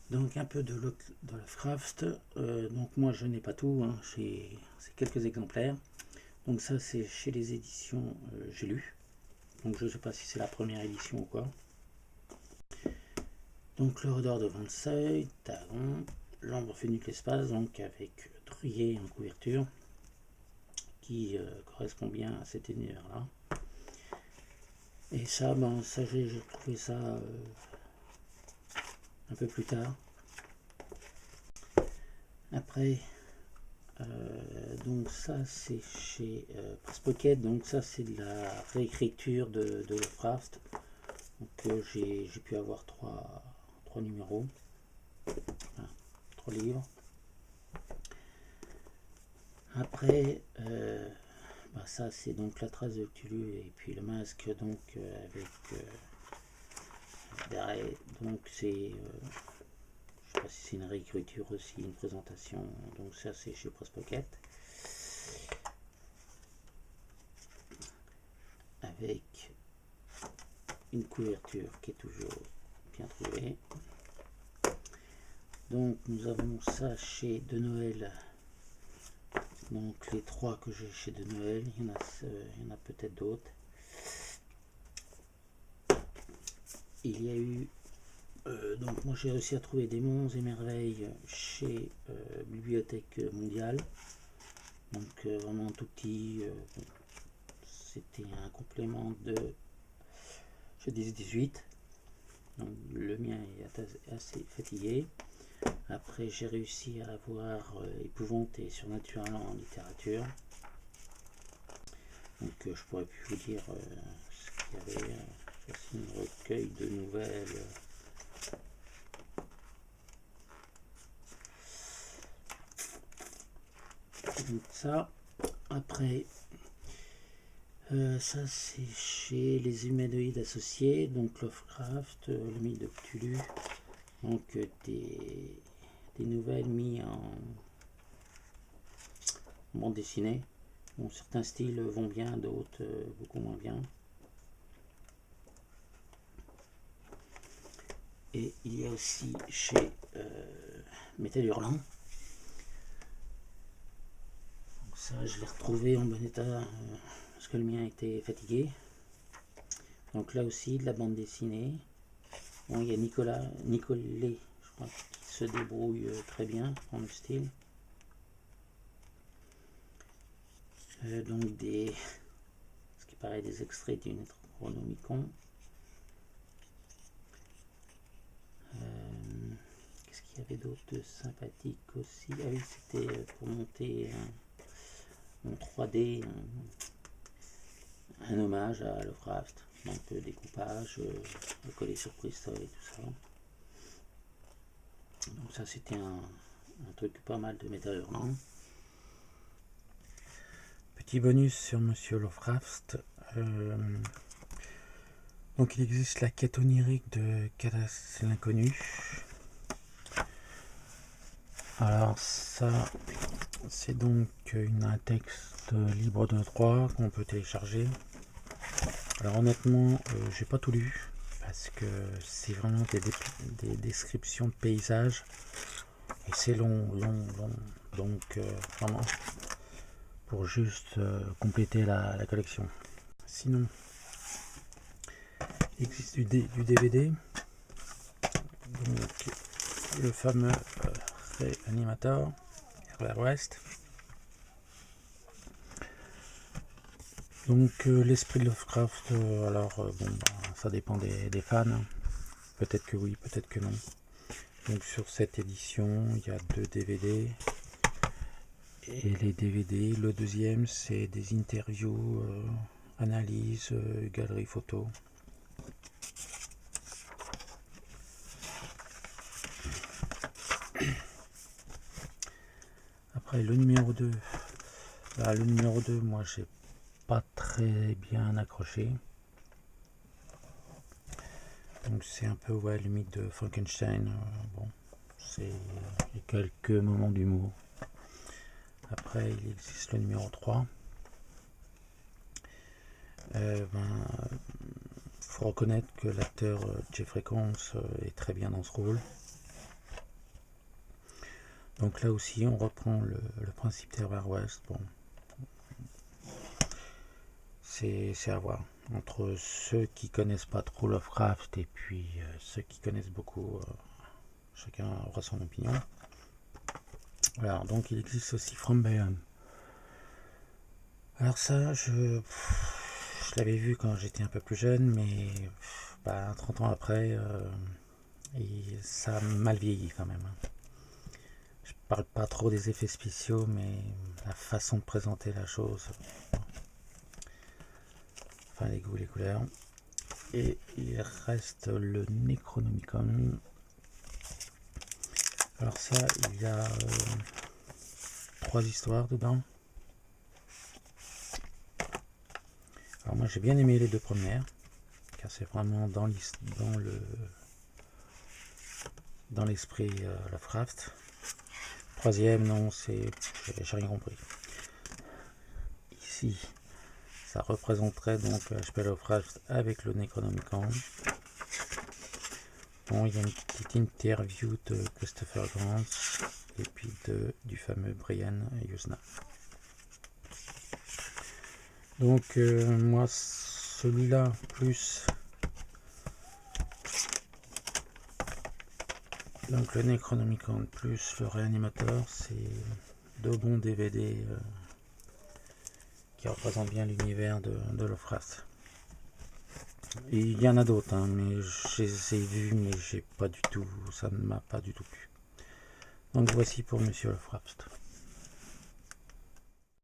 Donc un peu de Lovecraft. Donc moi je n'ai pas tout, hein, c'est quelques exemplaires. Donc ça c'est chez les éditions J'ai lu. Donc je ne sais pas si c'est la première édition ou quoi. Donc le rôdeur de Vanseuil, Tagon, l'ombre venue de l'espace, donc avec Druyer en couverture, qui correspond bien à cet univers-là. Et ça, ben, ça j'ai trouvé ça un peu plus tard. Après, donc ça c'est chez Presse Pocket, donc ça c'est de la réécriture de Lovecraft. Donc j'ai pu avoir trois numéros, enfin, 3 livres. Après, bah ça c'est donc la trace de Cthulhu et puis le masque, donc avec derrière, donc c'est je sais pas si c'est une réécriture aussi, une présentation. Donc ça c'est chez Presse Pocket, avec une couverture qui est toujours bien trouvée. Donc nous avons ça chez De Noël. Donc les 3 que j'ai chez De Noël, il y en a peut-être d'autres. Il y a eu donc moi j'ai réussi à trouver des Monts et Merveilles chez Bibliothèque Mondiale. Donc vraiment tout petit. C'était un complément de chez 10-18. Donc le mien est assez fatigué. Après j'ai réussi à avoir Épouvante et Surnaturel en littérature. Donc je pourrais plus vous dire ce qu'il y avait. Voici un recueil de nouvelles. Donc ça, après, ça c'est chez les humanoïdes associés, donc Lovecraft, le mythe de Cthulhu, donc des nouvelles mises en bande dessinée. Bon, certains styles vont bien, d'autres beaucoup moins bien. Et il y a aussi chez Métal Hurlant. Ça, je l'ai retrouvé en bon état parce que le mien était fatigué. Donc là aussi, de la bande dessinée. Bon, il y a Nicolet, je crois, qui se débrouille très bien dans le style. Donc ce qui paraît des extraits du Necronomicon. Qu'est-ce qu'il y avait d'autre de sympathique aussi? Ah oui, c'était pour monter en 3D un hommage à Lovecraft, donc découpage, coller sur Bristol et tout ça. Donc ça c'était un truc pas mal de Métal Hurlant. Petit bonus sur Monsieur Lovecraft. Donc il existe la quête onirique de Calas l'inconnu. Alors ça c'est donc un texte libre de droit qu'on peut télécharger. Alors honnêtement j'ai pas tout lu parce que c'est vraiment des descriptions de paysages et c'est long, donc vraiment pour juste compléter la collection. Sinon il existe du DVD, donc le fameux Reanimator Herbert West. Donc l'esprit de Lovecraft, alors bon, ça dépend des fans, peut-être que oui, peut-être que non. Donc sur cette édition il y a 2 DVD, et les DVD, le deuxième c'est des interviews, analyses, galeries photos. Après le numéro 2, le numéro 2 moi j'ai pas très bien accroché. Donc c'est un peu le mythe de Frankenstein. Bon, c'est quelques moments d'humour. Après il existe le numéro 3. Faut reconnaître que l'acteur Jeffrey Combs est très bien dans ce rôle. Donc là aussi, on reprend le principe Terror West. Bon, c'est à voir. Entre ceux qui connaissent pas trop Lovecraft et puis ceux qui connaissent beaucoup, chacun aura son opinion. Alors, donc il existe aussi From Beyond. Alors ça, je l'avais vu quand j'étais un peu plus jeune, mais 30 ans après, et ça a mal vieilli quand même. Je parle pas trop des effets spéciaux, mais la façon de présenter la chose. Enfin, les goûts, les couleurs. Et il reste le Necronomicon. Alors ça, il y a 3 histoires dedans. Alors moi j'ai bien aimé les 2 premières, car c'est vraiment dans l'esprit Lovecraft. Troisième, non, j'ai rien compris. Ici, ça représenterait donc H.P. Lovecraft avec le Necronomicon. Bon, il y a une petite interview de Christopher Grant et puis du fameux Brian Yuzna. Donc moi celui-là plus donc le Necronomicon plus le Réanimateur, c'est 2 bons DVD qui représentent bien l'univers de Lovecraft. Et il y en a d'autres, hein, mais je les ai vus, mais j'ai pas du tout, ça ne m'a pas du tout plu. Donc voici pour Monsieur Lovecraft.